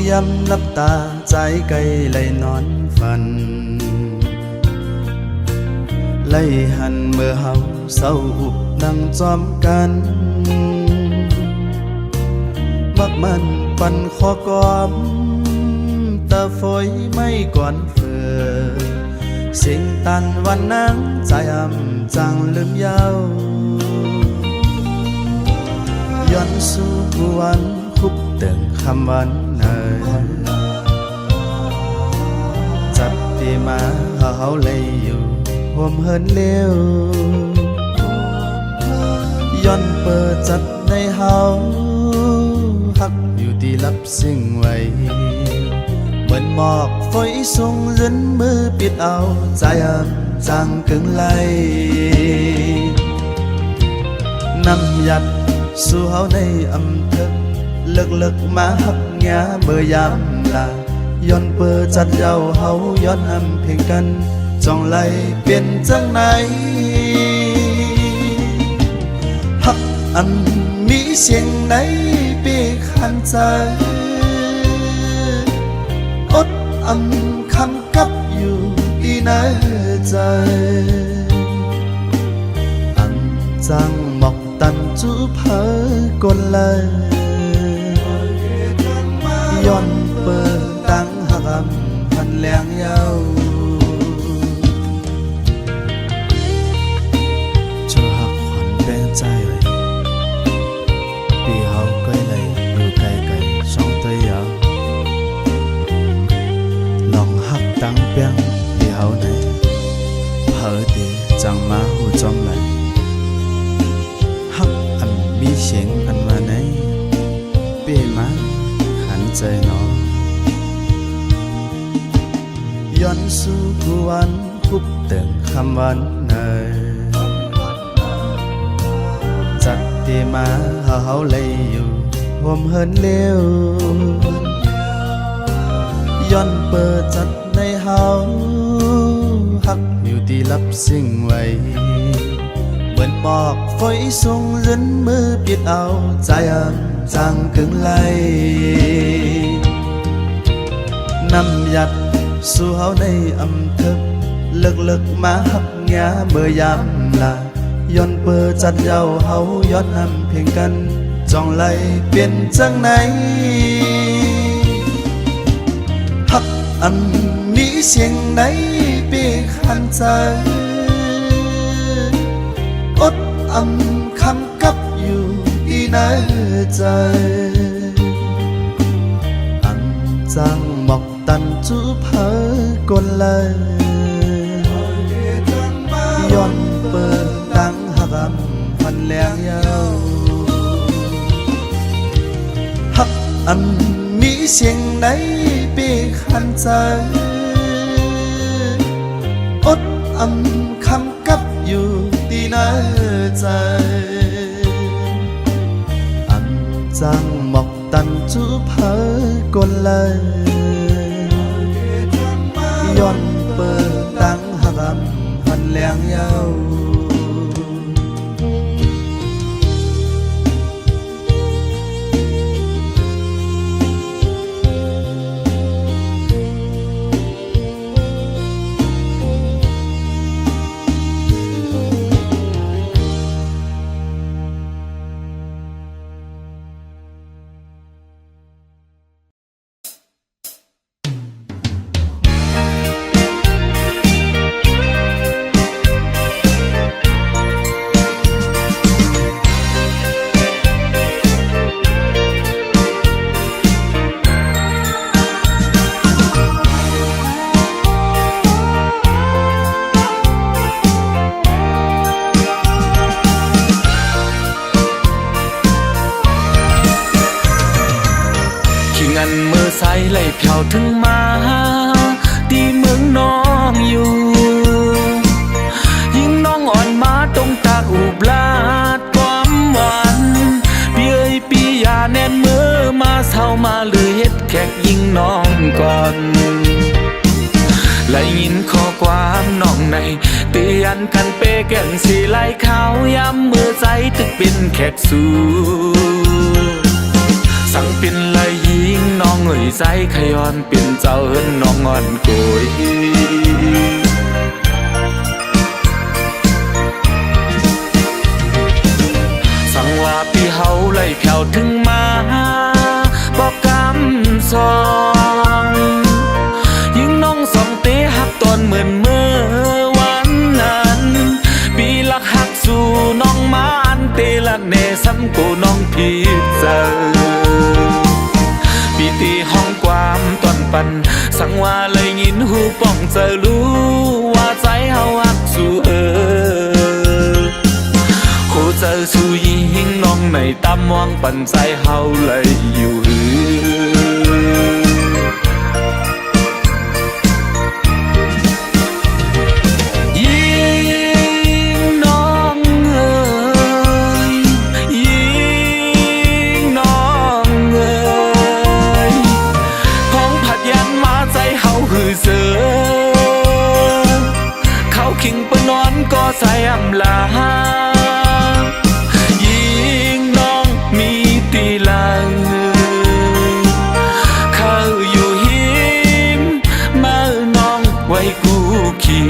ยำลับตาใจไกลไหลนอนฝันไหลหันเมื่อเฮาเศร้าอุบนั่งจอมกันมักมันปันขอกอมตาฝอยไม่ก่อนเฟือเสียงตันวันนั่งใจจังลืมยาวย้อนสู่ผู้วันคุบเติงคำวันเนยจับที่มาเฮาเลยอยู่ห่วมเฮินเลี้ยวย้อนเปิดจัดในเฮาหักอยู่ที่ลับสิ่งไว้เหมือนหมอกฝอยส่งรินมือปิดเอาใจจังกึ่งไหลนำยัดสู่เฮาในอำเภอเลิกมาหักงาเมื่อยามลาย้อนเปิดจัดเย้าเฮาย้อนเพลงกันจ้องไหลเป็นจังไหนหักมีเสียงไหนปีขันใจอดคำกับอยู่ที่ในใจจังหมอกตันจูเพอกลเลยย้อนเปิดตั้งหักพันแหลงยาวชั่วหักขวัญแบ่งใจปีเฮาใกล้เลยอยู่ไกลช่องตัวยาวลองหักตั้งเปียงปีเฮาในเผอดีจังมาหูจอมไหลหักมีเสียงว่าไหนเป้มาขันใจน้องย้อนสู่ผู้วันคุบเติงคำวันเนยจัดที่มาเฮาเลยอยู่ห่วมเฮินเลี้ยวย้อนเปิดจัดในเฮาหักอยู่ที่ลับสิ่งไว้เหมือนหมอกฝอยส่งรินมือปิดเอาใจจังกึ่งไหลนำยัดสู่เฮาในอำเภอเลิกมาหักงาเมื่อยามลาย้อนเปิดจัดเย้าเฮาย้อนเพลงกันจ้องไหลเป็นจังไหนหักมีเสียงไหนปีขันใจอดคำกับอยู่ที่ในใจจังหมอกตันจูเพอกลเลยย้อนเปิดตั้งหักพันแหลงยาวหักมีเสียงไหนปีขันใจอดคำกับอยู่ที่ในใจจังหมอกตันจูเพอกลเลยย้อนเปิดตั้งหักพันแหลงยาวมือใสไหลเพียวถึงมาที่เมืองน้องอยู่ยิ่งน้องอ่อนมาตรงตาอุบลาดความหวานพี่เอ้ยพี่อย่าแน่นมือมาเศร้ามาเลยเฮ็ดแขกยิ่งน้องก่อนและยินข้อความน้องในเตือนกันเปแก่นสีไหลเขาย้ำมือใจตึกเป็นแขกสู่สั่งเป็นไหลยิงน้องเอ้ย ใจขย้อนเป็นเจ้าเฮินน้องงอนโกยสั่งว่าพี่เฮาไล่แผ่วถึงมาบอกกำสองยิงน้องสองเตะหักตอนเหมือนเมื่อวันนั้นปีลักหักสู่น้องมาอันเตลักเนซ้ำกูน้องพีเจอปีตีห้องความตอนปันสั่งว่าเลยยินหูป้องเจอรู้ว่าใจเฮาหักสู่คู่เจอสู่ยิงน้องในตามวางปันใจเฮาเลยอยู่ก็ใส่อำลายิงน้องมีตีลังเขาอยู่หิมมาน้องไว้กูขี่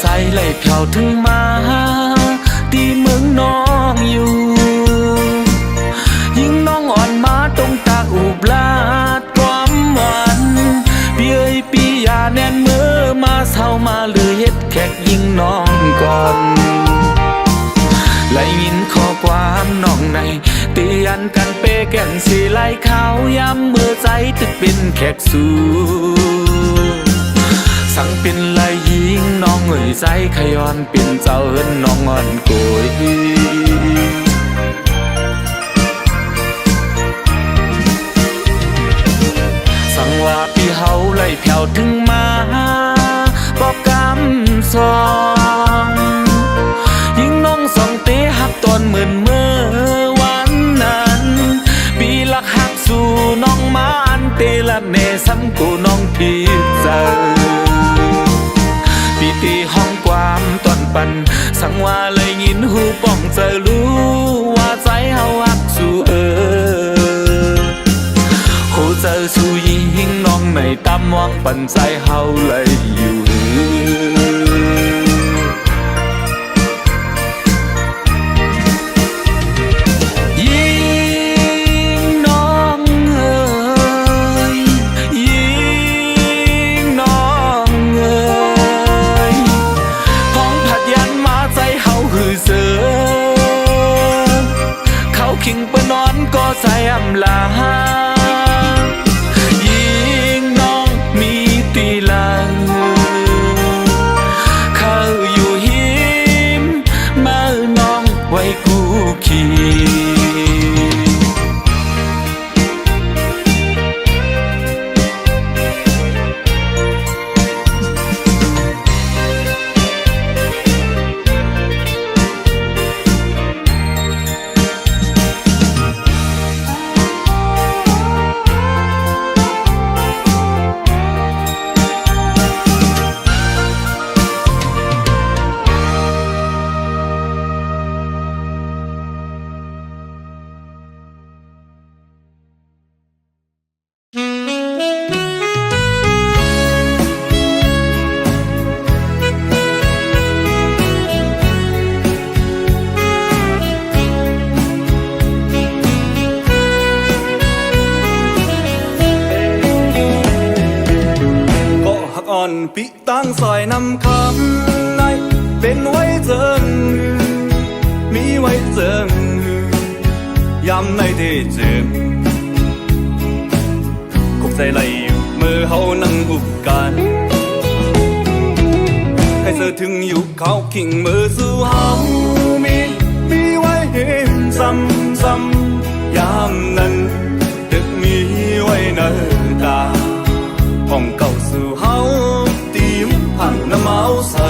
ใส่ไหลเพียวถึงมาที่เมืองน้องอยู่ยิ่งน้องอ่อนมาตรงตาอุบลาดความหวานพี่เอ้ยพี่อย่าแน่นมือมาเศร้ามาหรือเฮ็ดแขกยิ่งน้องก่อนไหลยินข้อความน้องในเตียนกันเปแก่นสีไหลเขาย้ำเมื่อใจตึกเป็นแขกสู่สั่งเป็นลายยิงน้องเอ่ยใจขย้อนเป็นเจ้าเฮินน้องงอนโกยสั่งว่าพี่เฮาไล่แผ่วถึงมาบอกกำสองยิงน้องสองเตะหักตอนเหมือนเมื่อวันนั้นปีลักหักสู่น้องมาอันเตลักเนซ้ำกูน้องพีเจอปีตีห้องความตอนปันสั่งว่าเลยยินหูป้องเจอรู้ว่าใจเฮาหักสู่คู่เจอสู่ยิงน้องในตามวางปันใจเฮาเลยอยู่คิงเปิ้นนอนก็ใส่อำลายิงน้องมีตีลังเขาอยู่หิมมาน้องไว้กูขี่ปิตั้งซอยนำคำในเป็นไว้เจิงมีไว้เจิงยำในที่เจิงคงใจไหลอยู่เมื่อเฮานั่งอุบกันให้เธอถึงอยู่เขาขิงมือสู่เฮามีไว้เห็นซ้ำยามนั้นตึกมี เนอตาห้องเก่าสู่เฮาตีมผ่านน้ำเมาเสอ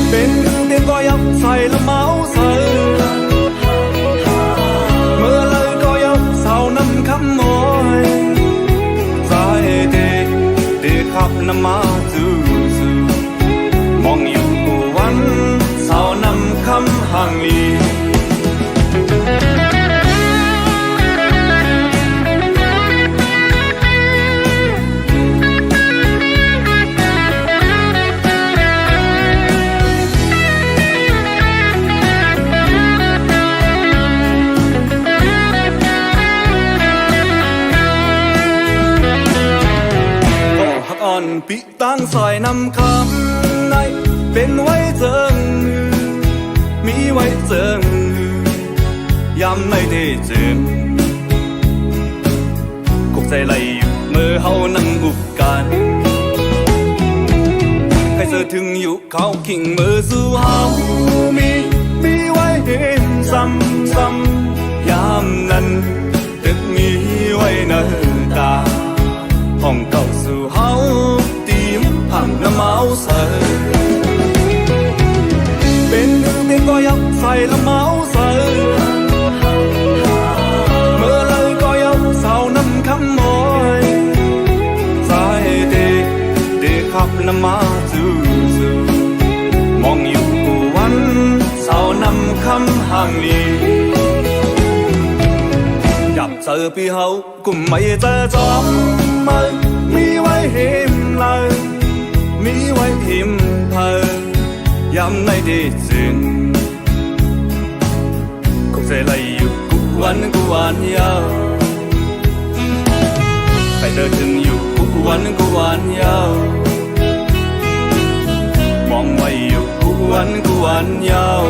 เป็นเด็กก็ยับใส่ละเมาเสอเมื่อเลยก็ยับเศร้าน้ำคำมอยใจเด็กขับน้ำมาจูจูมองอยู่กูวันเศร้าน้ำคำห่างลีปิตั้งซอยนำคำในเป็นไว้เจิงมีไว้เจิงยามในได้เจิงคงใจไหลอยู่เมื่อเฮานั่งอุบกันใครเจอถึงอยู่เขาขิงเมื่อสู่เฮามีไว้เห็นซ้ำยามนั้นตึกมีไว้เนอตาห้องเก่าสู่เฮาผ่านน้ำเมาเสอเป็นเด็กก็ยับใส่ละเมาเสอเมื่อเลยก็ยับเศร้าน้ำคำมอยใจเด็กขับน้ำมาจูจูมองอยู่กูวันเศร้าน้ำคำห่างลียับเจอพี่เฮากุมไม่เจอจอมมันมีไว้เห็นเลยมีไว้พิมพ์เพอยำในได้จึงคงใจไหลอยู่กูวันยาวใครเดินถึงอยู่กูวันยาวมองไว้อยู่กูวันยาว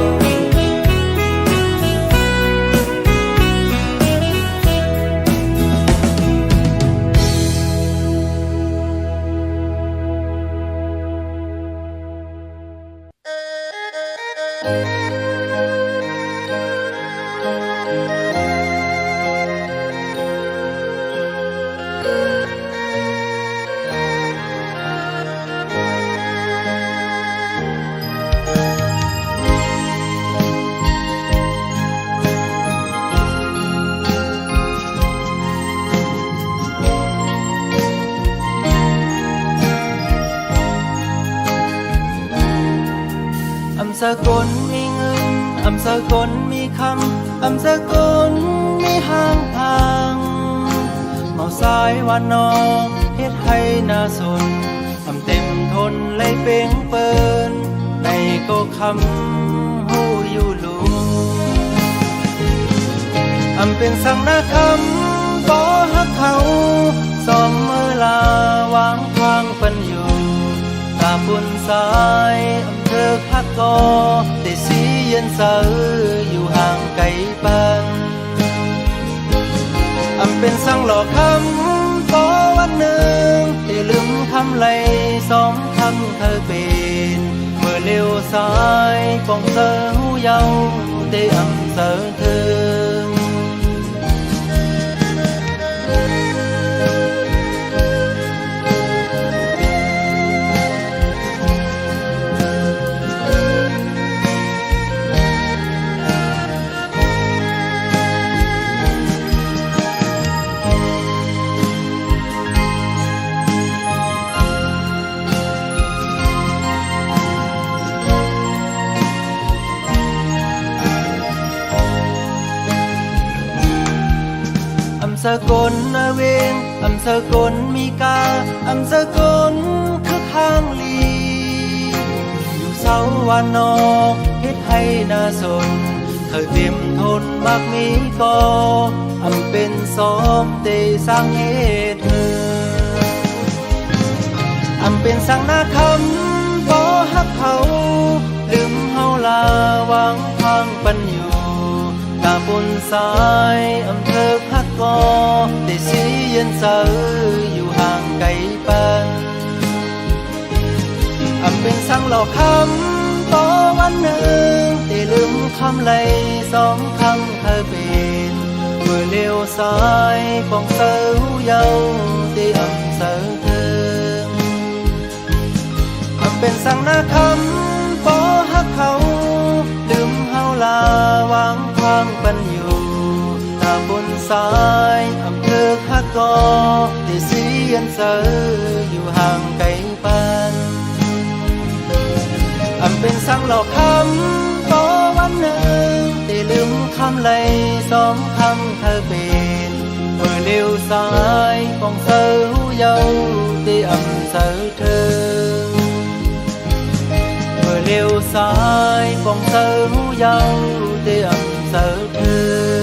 สกลมีเงินสกลมีคำสกลมีห้างทางเมาสายวันนองเฮ็ดให้น่าสนเต็มทนเลยเป่งเปินในก็คำหูอยู่ลุงเป็นสังนาคำบ่ฮักเขาสอมมือลาวางทางปันอยู่ตาบุญสายเธอพักก็แต่สีเย็นเสออยู่ห่างไกลปันเป็นสังหลอกคำพอวันหนึ่งได้ลืมคำไหลสองคำเธอเป็นเมื่อเลี้ยวซ้ายป้องเธอหูเยาได้เสอเธอสกลเวงสกลมีกาสกลคือข้างลีอยู่เสาวันนอกเฮ็ดให้น่าสนเคยเต็มทนมักมีก็เป็นซ้อมเตสร้างเหตุเป็นสังนาคำบ่ฮักเขาลืมเฮาลาวางทางปันอยู่ตาบนสายเธอพักก็แต่สีเย็นเสออยู่ห่างไกลปันเป็นสังหลอกคำต่อวันหนึ่งแต่ลืมคำไหลสองคำเธอเป็นเมื่อ vừa liều sai bóng sâu dâu thì ẩm sơ thương ẩmเป็นสังนาคำบ่ฮักเขาลืมเฮาลาวางควางปันอยู่ตาบนสายอำเภอฮักกอที่เสียนเสออยู่ห่างไกลปันอำเป็นสังหลอกคำบ่วันหนึ่งที่ลืมคำไหลสองคำเธอเป็นเมื่อเลี้ยวซ้ายปองเสอเยาที่อำเสอเธอliều sai bóng sâu dâu để ẩm sâu thương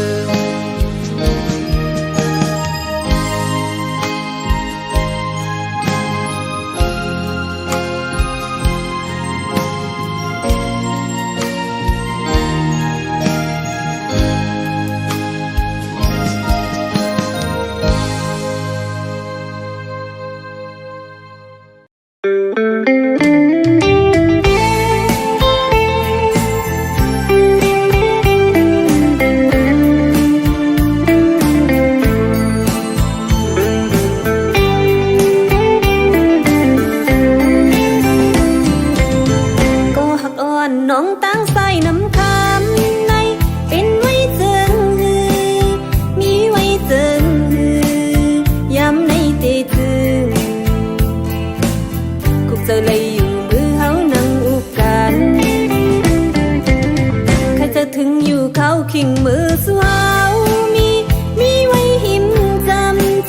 ขิงมือสวาวมีไว้หิมจ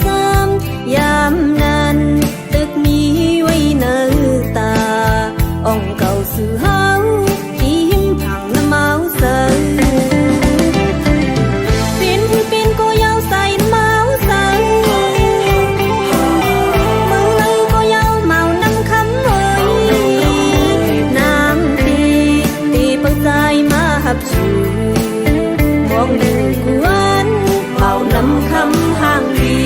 ำยามนั้นตึกมีไว้เนื้อตาอ่องเก่าสื่อเฮาที่หิมผังน้ำเมาเสยเป็นก็ยาวใส่น้ำเมาเสยมือเลยก็ยาวเมาน้ำคำเอ่ยน้ำตีเปิดใจมาหับชูมองอยู่กวนเมานำคำห่างดี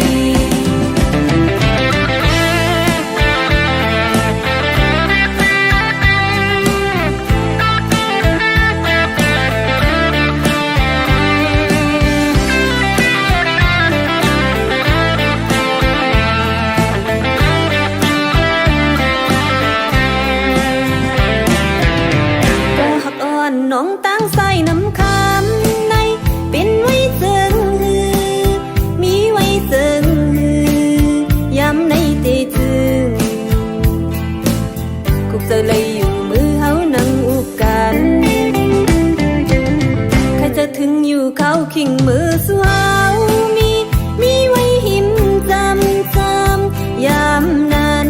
ก็หักอ่อนน้องตั้งใส่น้ำคำในเป็นไว้เจิงฮือมีไว้เจิงฮือยำในเตจึงคุกเจอเลยอยู่มือเฮานั่งอุบกันใครจะถึงอยู่เขาขิงมือสวาวมีไว้หิมจำยามนั้น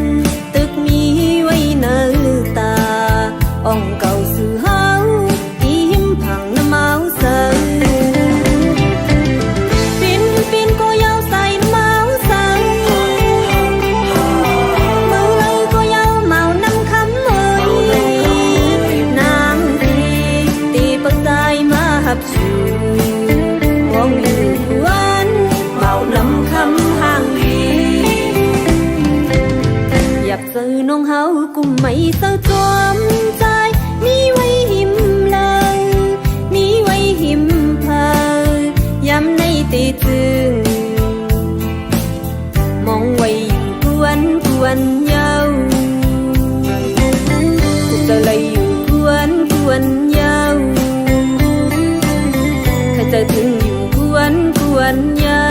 ตึกมีไว้เนื้อตาอ่องเก่าสื่อเฮาที่หิมผังน้ำเมาเสยเป็นก็ยาวใส่น้ำเมาเสยมือเลยก็ยาวเมาน้ำคำเอ่ยน้ำตีเปิดใจมาหับชูมองอยู่กวนเมาน้ำคำห่างดีอยากเจอน้องเฮากุมไม่เศร้าจอมใจมีไว้หิมเลยมีไว้หิมเพอยำในตีจึงมองไว้อยู่กวนเยาถูกเจอเลยอยู่กวนเยาใครจะถึงอยู่กวนเยา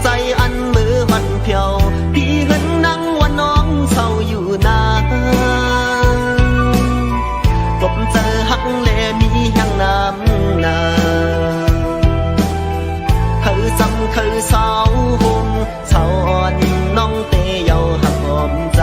ใจอันมือวันเพียวพี่เห็นนั่งว่าน้องเศร้าอยู่นานกบเจอหักแลมีแห่งน้ำนาคือจำคือสาวหุ่มสาวอ่อนน้องเตยเยาหักหอมใจ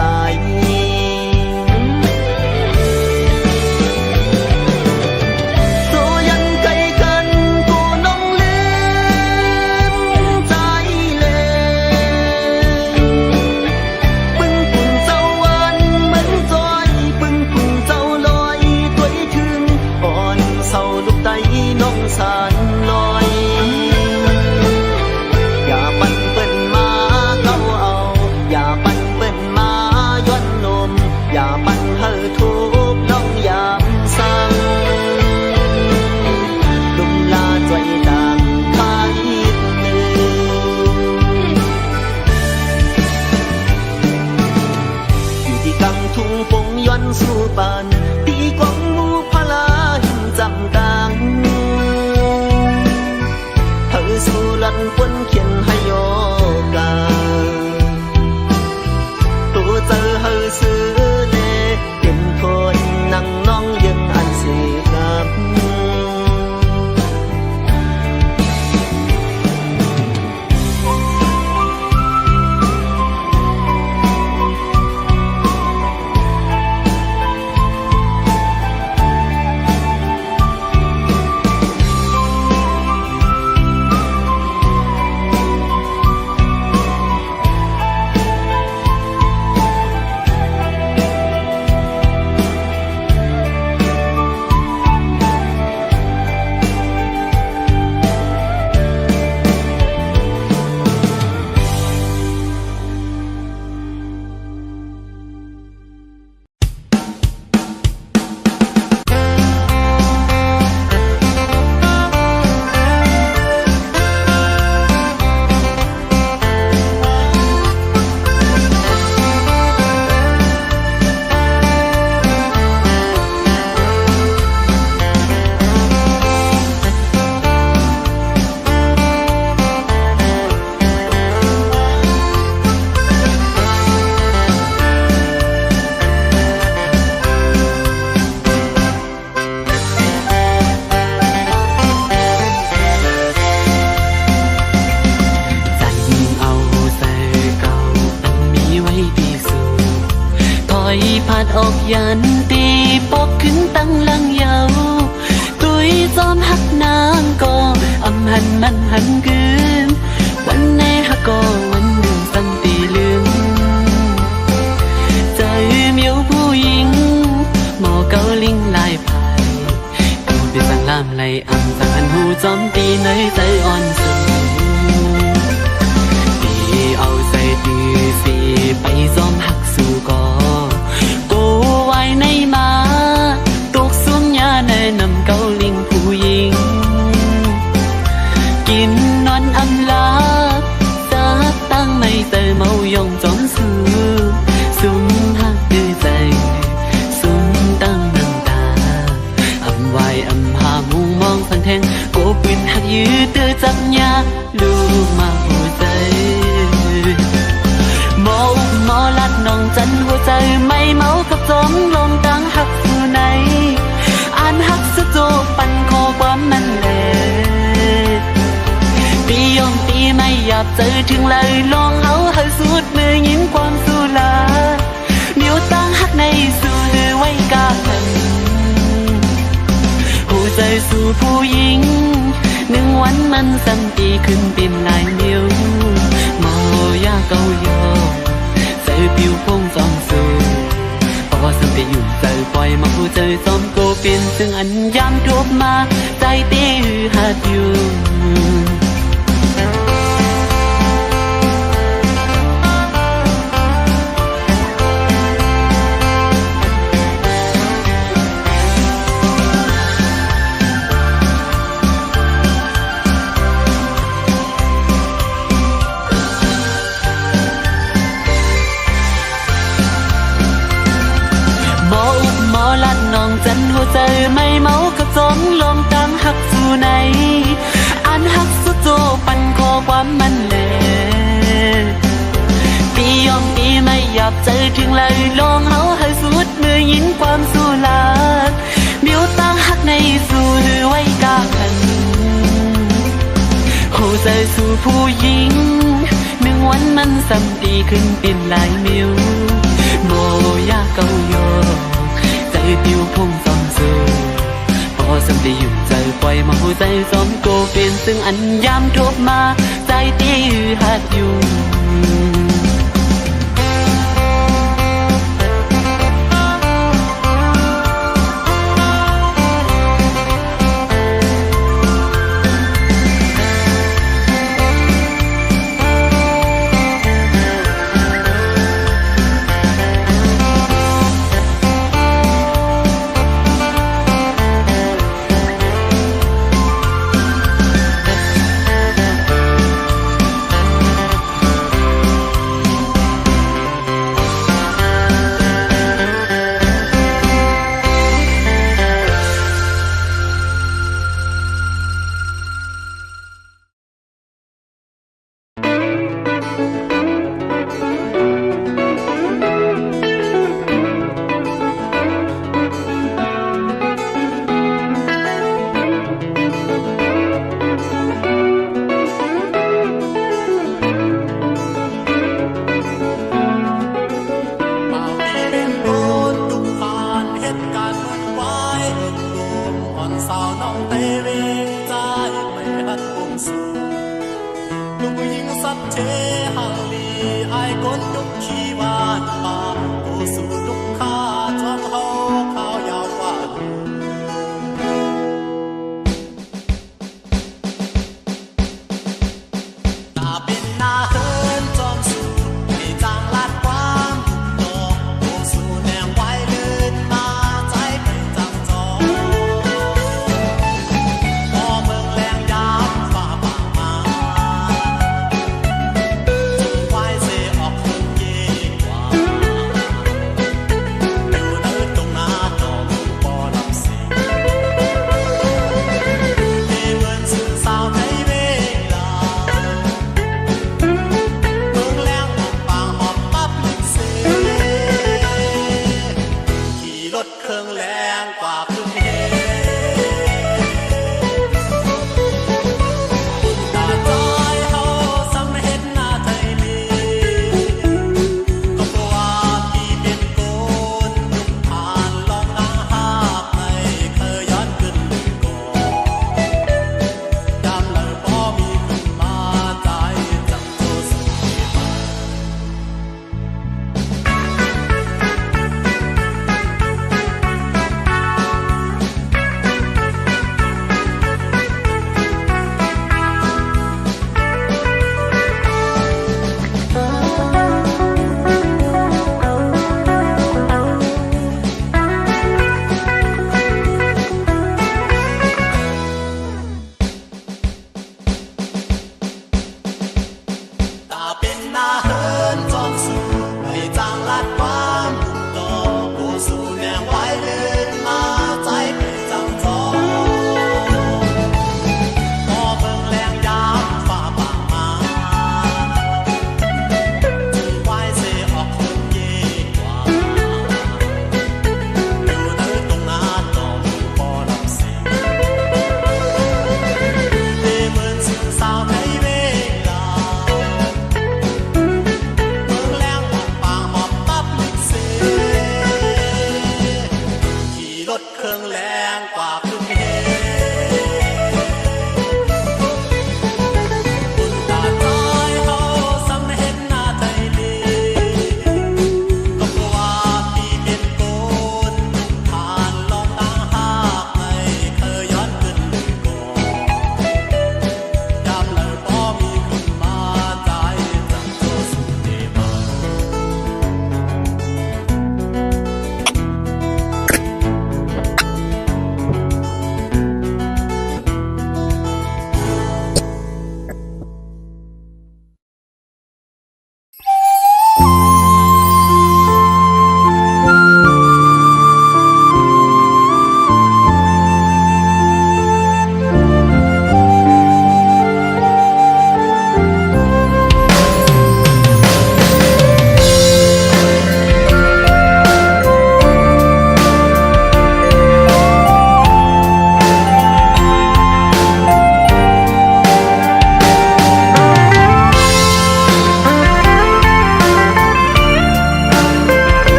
สานลอยอย่าปั่นเปิ้นมาเก้าเอาอย่าปั่นเปิ้นมาย้อนนมอย่าปั่นเฮอทุบน้องยามสั่งดุมลาใจต่างคายหนึ่งอยู่ที่กำทุ่งปงย้อนสู่ปานตีกวางมูพลาหินจำดังสู่ลันปนเขียนให้โยกาตัวเจอเฮอซื้อเล่เป็นคนนั่งน้องยังอันสีกับผัดออกยันตีปกขึ้นตั้งลังเยาตุยจอมหักนางก็อำหันมันหันคืนวันไหนหักก็วันหนึ่งสันตีลืมใจเมียวผู้หญิงหมอเกาลิงลายพายกูเป็นสังลามไหลอ่ำสังหันหูจอมตีในใจอ่อนสูงตีเอาใจตีสีไปจอมหักสู่ก็ไว้ในมาตกสุ่มยาในนำเกาลิงผู้หญิงกินนอนอำลาจับตั้งไม่เตยเมายองจอมซื้อสุ่มหักดื้อใจสุ่มตั้งน้ำตาอำไว้อำหามุงมองสันแทงโกปืนหักยืดเตอจับยาลูกมาหัวใจหมอลัดน้องจันหัวใจไม่เมากับจมลงตั้งหักสู่ไหนอ่านหักสะโจปันคอความมันแหลปียอมปีไม่อยากเจอถึงเลยลองเอาให้สุดมือยิ้มความสุลาเดี๋ยวตั้งหักในสู่หรือไว้กาหันหัวใจสู่ผู้หญิงหนึ่งวันมันสัมตีขึ้นเป็นลายนิ้วหมอยาเกาโยใจผิวพงจอมสูเพราะว่าสัมไปอยู่ใจปล่อยมาผู้ใจจอมโกเป็นซึ่งอันยามทุบมาใจเตี้ยหัดอยู่จันหัวใจไม่เมากับจมลงตั้งหักสู่ไหนอ่านหักสุดโจปันคอความมันแหล อยากเจอถึงเลยลองเฮาให้สุดมือยินความสู้ลาดเบี้ยวตั้งหักในสู่หรือไว้กากันโหใจสู่ผู้หญิงหนึ่งวันมันซ้ำดีขึ้นเป็นหลายมิวโมอยากเกาโยใจปิวพุ่งซ้อมสู่พอซ้ำดีอยู่ใจปล่อยมาหัวใจซ้อมโกเป็นซึ่งอันยามทบมาใจตีหัดอยู่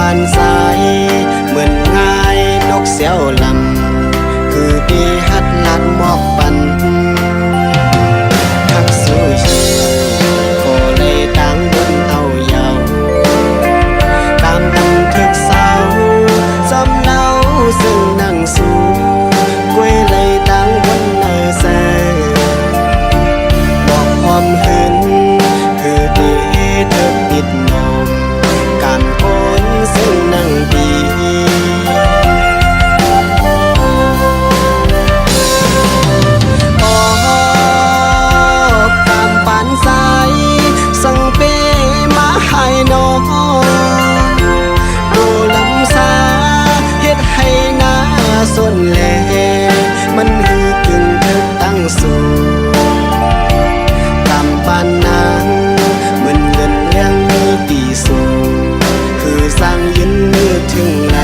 านสายเหมือนง่ายนกเสียวลำคือปีหัดลัดหมอกปันทักสู้ชีก็เลยตั้งบนเอาเยาตามบันทึกเศร้าสำเนาซึ่งนั่งสู้กวยเลยตั้งบนเนอแสบอกความเห็นคือดีเธอปิดนมการโอนซึ่งนั่งดีตามปานสายสั่งเปมาให้น้องดูลำสาเฮ็ดให้หน้าสนแลมันหือกึ่งเธอตั้งสู่ตามปานนางเหมือนเงินเลี้ยงมีตีสูงคือสร้างยืนมือถึงไหน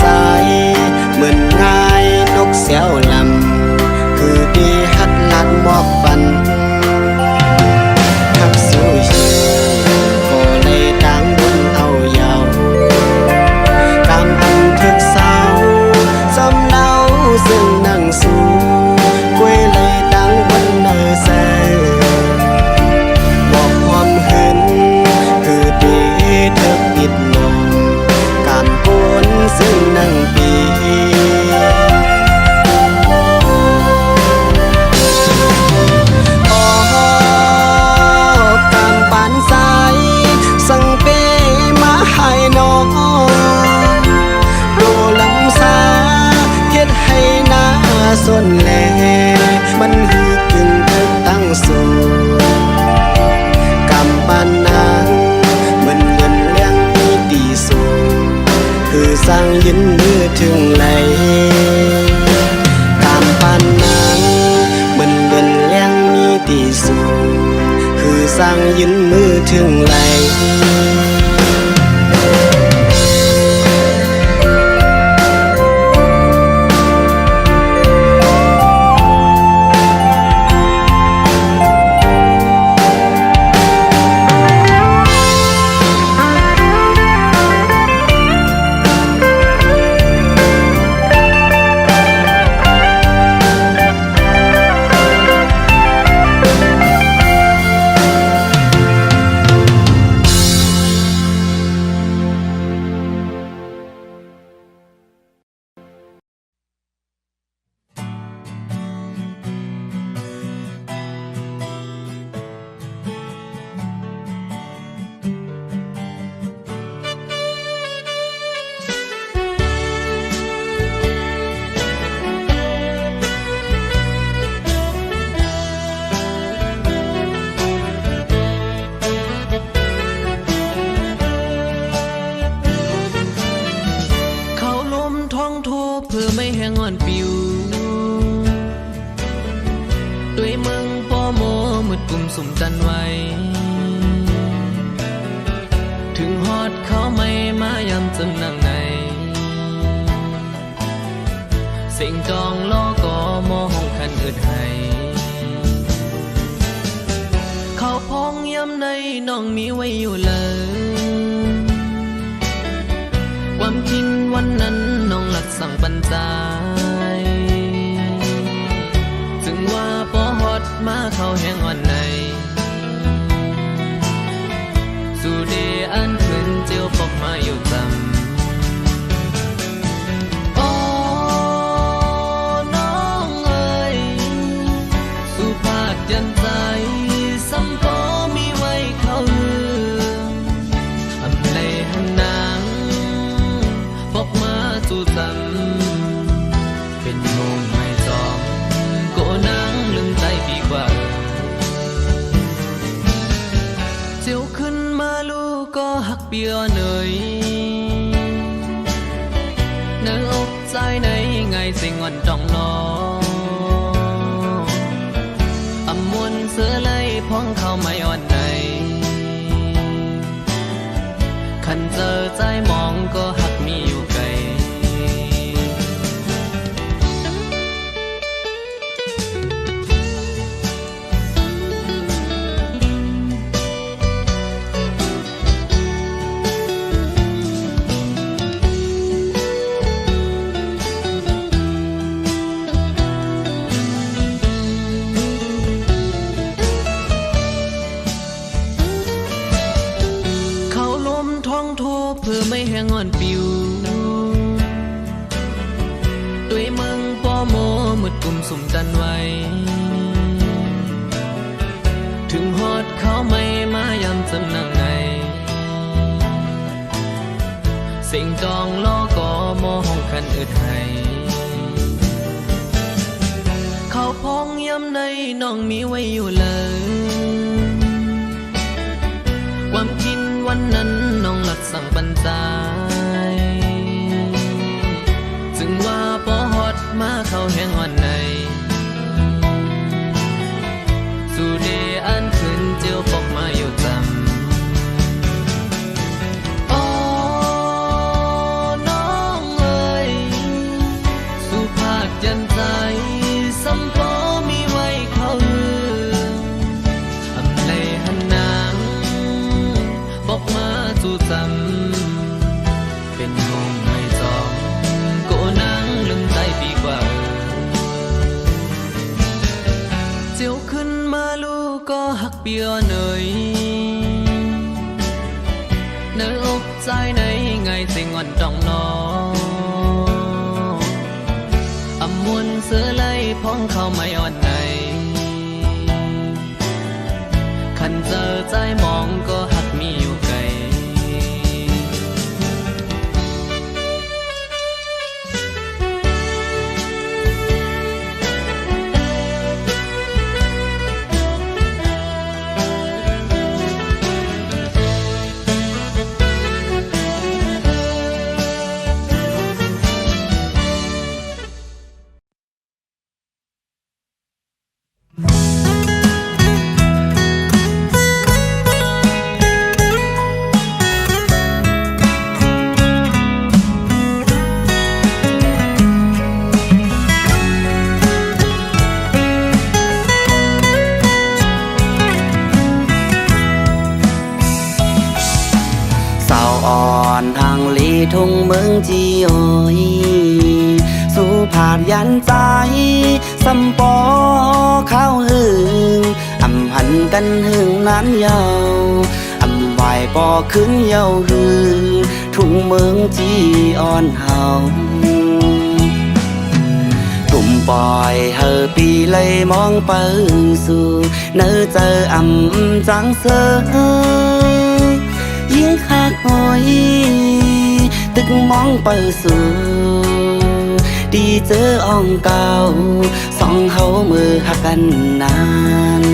สายเหมือนง่ายนกเสียวลำคือดีหัดลัดหมอกปันทักสู้ชีก็เลยตั้งบนเอาเยาตามบันทึกเศร้าสำเนาซึ่งนั่งสู้กวยเลยตั้งบนเนอแสบอกความเห็นคือดีเธอปิดนมการโกนซึ่งนั่งปีตามปานสายสั่งเปมาให้น้องโรลำสาเฮ็ดให้หน้าสนแลมันหือกึ่งเธอตั้งสู่กำปานนางเหมือนเงินเลี้ยงมีตีสูงคือสร้างยืนมือถึงไหลตามปานนางเหมือนเงินเลี้ยงมีตีสูงคือสร้างยืนมือถึงไหลเพื่อไม่แห้งอ่อนปิวด้วยเมืองปอโมมืดกลุ่มสุ่มจันไว้ ถึงฮอดเขาไม่มายำจำนังในเสียงจองล้อก็มอห้องคันอึดให้เขาพองย้ำในน้องมีไว้อยู่เลยความจริงวันนั้นน้องหลักสั่งปัญจายถึงว่าปอฮอดมาเขาแห้งอ่อนใน มาอยู่จำโอ้น้องเอ๋ยสุภาพยันใจสัมปอมีไว้เข้าลืมอำเลหันนางพกมาสู่จำเป็นโมงไม่จอมโกนางลึงใจปีกว่าเจียวขึ้นมาลูกก็หักเปียเหนื่อยเนื้ออกใจในไงสิ่งวันจ้องนออำมวนเสือไล่พ้องเข้าไม่อ่อนไหนคันเจอใจมองก็หักมีอยู่ไกลเพื่อไม่แห้งอ่อนปิวด้วยเมืองปอโมมืดกุมสุ่มจันไว้ ถึงฮอดเขาไม่มายำจำนังไงเสียงจองล้อก็โมห้องคันอึดให้เขาพองย้ำในน้องมีไว้อยู่เลยความคิดวันนั้นน้องหลัดสั่งปัญจายจึงว่าพอฮอดมาเข้าแห้งอ่อนในสู่เดอันขึ้นเจียวปอกมาอยู่จำโอ้น้องเอ๋ยสุภาพยันใจสัมปอมีไว้เข้าลืมอำเลหันนางบอกมาสู่จำเป็นงงไม่จอมโกนางลึงใจปีกว่าเจียวขึ้นมาลูกก็หักเปียเหนื่อยเนื้ออกใจในไงสิ่งอ่อนจ้องนออำมวนเสือไล่พ้องเข้าไม่อ่อนไหนคันเจอใจมองก็หักมีอยู่ไกลทางลีทุ่งเมืองจีโอยสู่ผาดยันใจสัมปอข้าวหึงอำหันกันหึงนั้นยาวอำไหวปอขึ้นเยาหึงทุ่งเมืองจีอ่อนเฮาตุ่มปอยเฮอปีเลยมองเปิงสู่เนื้อเจออำจังเซอยิ่งหักหอยตึกมองไปสู่ดีเจออ่องเก่าสองเฮามือหักกันนาน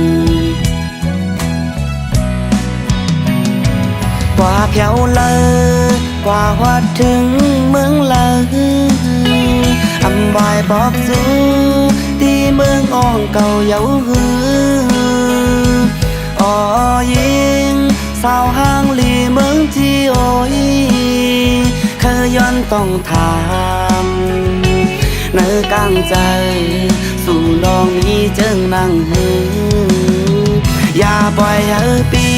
กว่าเพียวเลยกว่าวัดถึงเมืองเลยอำวายบอกสู่ที่เมืองอ่องเก่าเยาหืออ๋อยิงสาวห้างลีเมืองที่โอยเคยย้อนต้องถามเนื้อกลางใจสู่ลองนี้เจิงนั่งหืออย่าปล่อยเฮอปี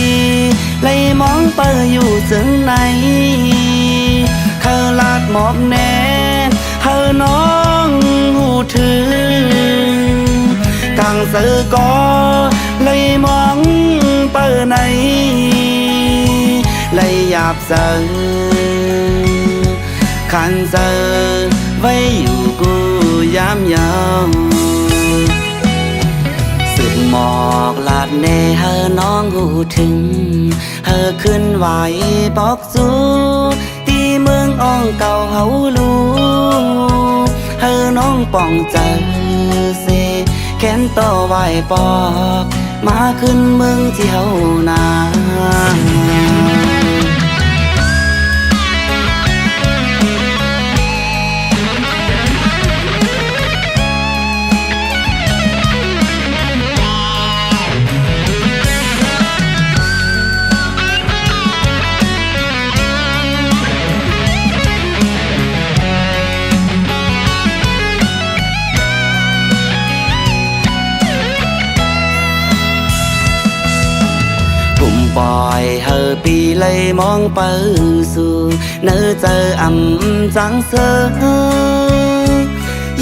เลยมองเปิดอยู่จึงไหนเคยลาดหมอกแน่เฮอน้องหูถึงกลางเสือก็เลยมองเปิดไหนเลยอย่า าบเจอขันเจอไว้อยู่กูยามยาวสุดหมอกลาดเนเฮอน้องหูถึงเฮอขึ้นไหวปอกจูตีเมืองอ่องเก่าเฮาลูเฮอน้องป่องเจอเซแขนต่อไหวปอกมาขึ้นเมืองที่เฮานาปล่อยเฮอปีเลยมองไปสู่เนื้อเจอจังเสือ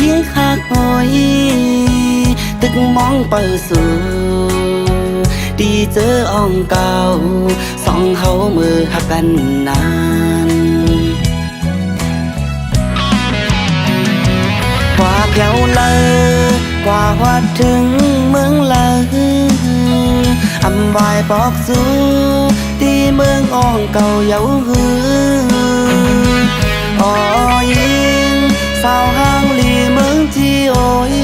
ยิ่งหักหอยตึกมองไปสู่ดีเจออ่องเก่าสองเฮามือหักกันนานกว่าแก้วเลยกว่าวัดถึงเมืองเลยอำวายปอกสู้ที่เมืองอ่องเก่าเยาหืออ๋อยิงสาวห้างลีเมืองที่โอ้ย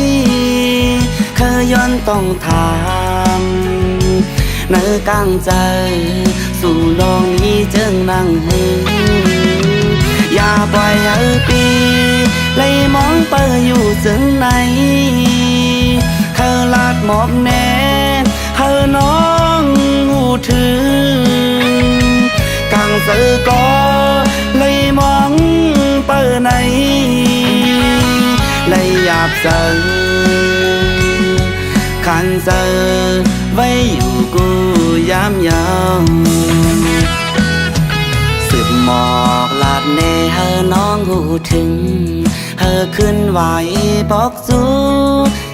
เคยย้อนต้องถามเนื้อกลางใจสู่ลองนี้เจิงนั่งหืออย่าปล่อยให้ปีเลยมองไปอยู่จึงไหนเคยลาดหมอกแน่เธอน้องหูถึงกลางเสือก็เลยมองไปไหนเลยหยาบเสือขันเสือไว้อยู่กูยามยาวสืบหมอกลาดเนเธอน้องหูถึงเธอขึ้นไหวปอกจู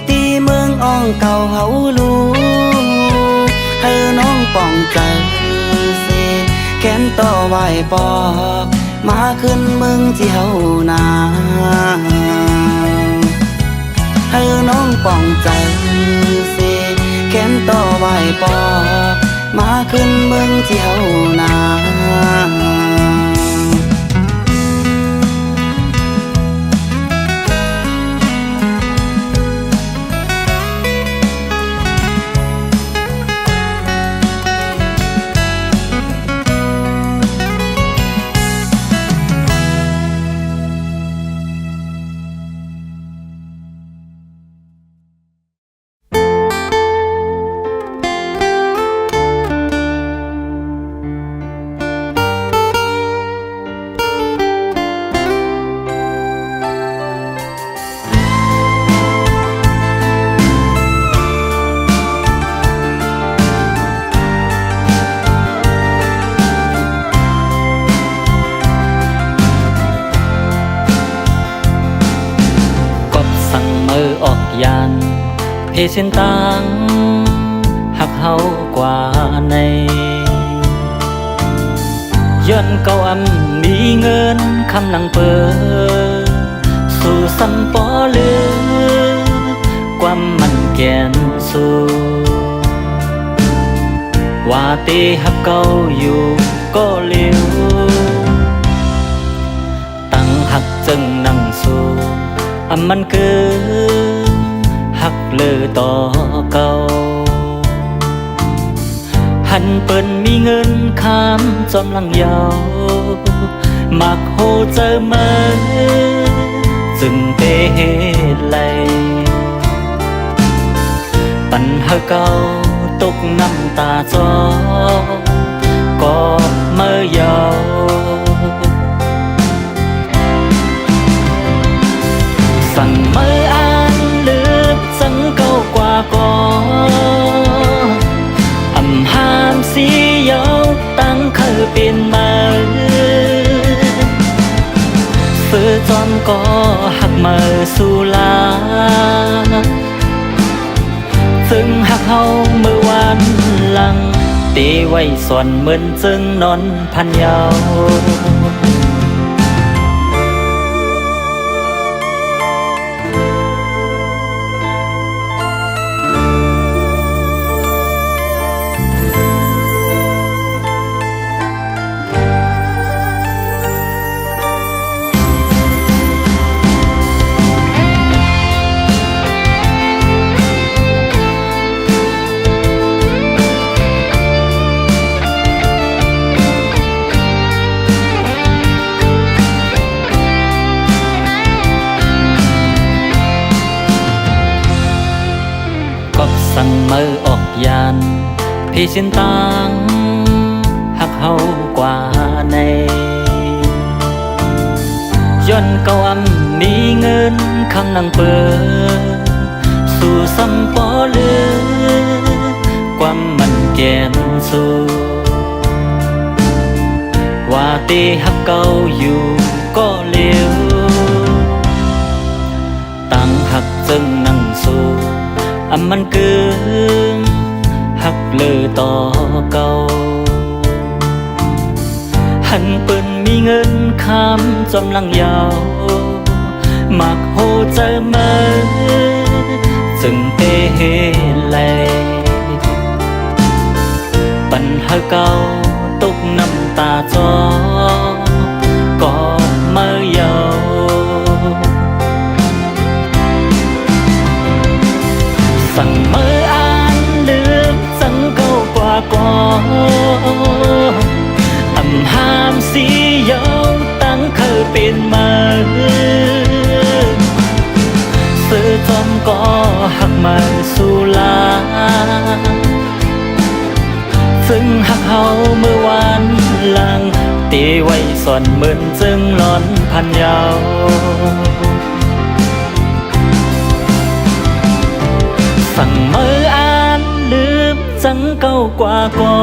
ตีเมืองอ่องเก่าเฮาลูเธอน้องป่องใจเสแขนต่อไหวปอกมาขึ้นเมืองที่เฮานาเธอน้องป่องใจเสแขนต่อไหวปอกมาขึ้นเมืองที่เฮานาเส้นต่างหักเฮากว่าในย้อนเก่ามีเงินคำนังเปิดสู่สัมปอเลือความมันแก่นสู่ว่าตีหักเก่าอยู่ก็เลี้ยวตั้งหักจึงนั่งสู่มันเกินหักเลือต่อเก่าหันเปิ้นมีเงินข้ามจอมลังยาวมักโหเจอเมื่อจึงเตเหตุไหลปัญหาเก่าตกน้ำตาจอก็เมื่อยาวสั่งเมื่อสังเก่ากว่าก่อนห้ามสีเยาตั้งเคยเป็นมาฝือจอมก็หักมาสู่ลาซึ่งหักเฮาเมื่อวันหลัง ตีไว้ส่วนเหมือนจึงนอนพันยาว สั่งมือออกยานพี่ชินตังหักเฮากว่าในย้อนเก่ามีเงินคำนังเปิดสู่ซ้ำปอเลือความมันแก่นสู่ว่าตีหักเก่าอยู่ก็เลี้ยวตั้งหักจึงนั่งสู่มันเกินหักเลยต่อเก่าหันเปิ้นมีเงินคำจำลังยาวมักโหเจอมาจึงเตเฮแลปัญหาเก่าตกน้ำตาจอก็มายาวสั่งมืออ่านลืมสั่งเก่ากว่าก่อนห้ามสีเยาวตั้งเคยเป็นมาซื้อจอมก็หักมาสู่ลาซึ่งหักเฮาเมื่อวานหลังตีไว้ส่วนเหมือนจึงหลอนพันยาวสั่งมืออ่านลืมจังเก่ากว่าก่อ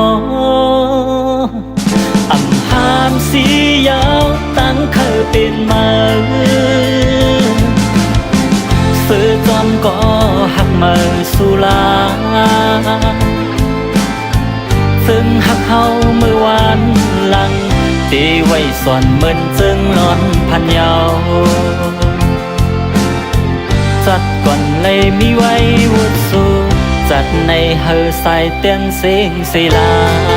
นห้ามสียาวตั้งเคยเป็นมาซื้อจอมก็หักมาสู่ลาซึ่งหักเฮาเมื่อวานหลังตีไว้ส่วนเหมือนจึงหลอนพันยาวจัดก่อนเลยมีไว้วุดสู้จัดในเฮอใส่เต้นเสียงศิลา